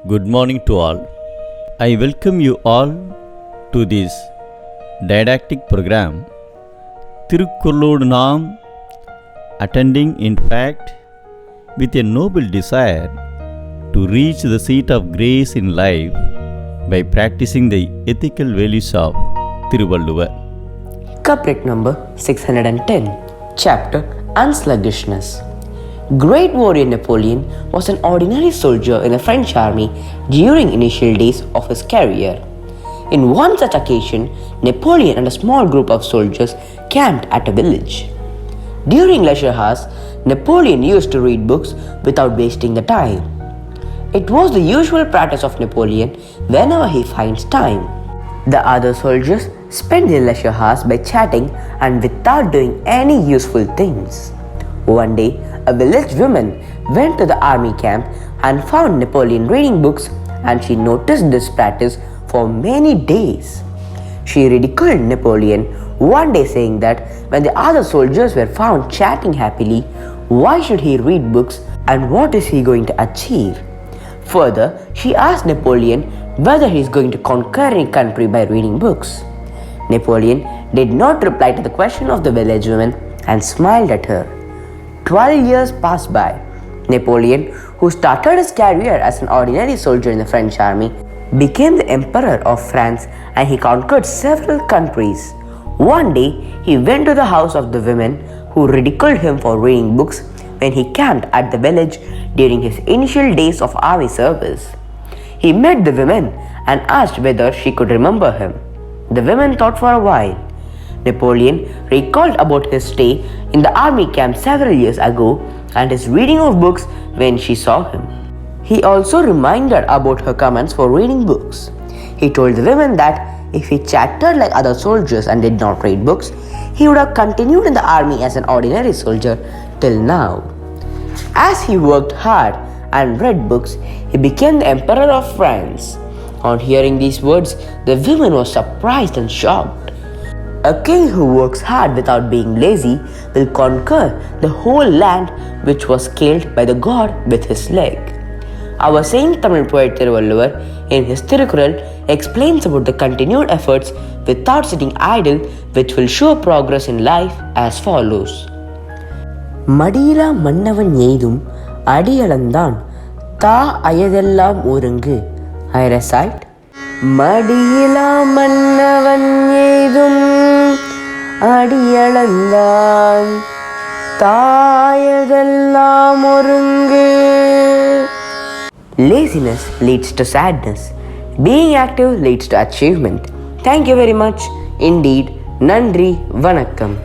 Good morning to all. I welcome you all to this didactic program, Thirukkuralodu Naam, attending in fact with a noble desire to reach the seat of grace in life by practicing the ethical values of Thiruvalluvvar. Couplet number 610, chapter Unsluggishness. Great warrior Napoleon was an ordinary soldier in the French army during initial days of his career. In one such occasion, Napoleon and a small group of soldiers camped at a village. During leisure hours, Napoleon used to read books without wasting the time. It was the usual practice of Napoleon whenever he finds time. The other soldiers spent their leisure hours by chatting and without doing any useful things. One day, a village woman went to the army camp and found Napoleon reading books, and she noticed this practice for many days. She ridiculed Napoleon one day, saying that when the other soldiers were found chatting happily, why should he read books and what is he going to achieve? Further, she asked Napoleon whether he is going to conquer any country by reading books. Napoleon did not reply to the question of the village woman and smiled at her. 12 years passed by. Napoleon, who started his career as an ordinary soldier in the French army, became the emperor of France, and he conquered several countries. One day, he went to the house of the women who ridiculed him for reading books when he camped at the village during his initial days of army service. He met the women and asked whether she could remember him. The women thought for a while. Napoleon recalled about his stay in the army camp several years ago and his reading of books when she saw him. He also reminded about her comments for reading books. He told the women that if he chatted like other soldiers and did not read books, he would have continued in the army as an ordinary soldier till now. As he worked hard and read books, he became the emperor of France. On hearing these words, the women were surprised and shocked. A king who works hard without being lazy will conquer the whole land which was scaled by the god with his leg. Our saint Tamil poet Thiruvalluvvar in his Thirukkural explains about the continued efforts without sitting idle which will show progress in life as follows. மடியிலா மன்னவன் எய்தும் அடியளந்தான் தா அயதெல்லாம் ஒருங்கு. I recite, மடியிலா மன்னவன் எய்தும் அடியளந்தான் தாயதெல்லாம் ஒருங்கு. Laziness leads to sadness. Being active leads to achievement. Thank you very much. Indeed, நன்றி, வணக்கம்.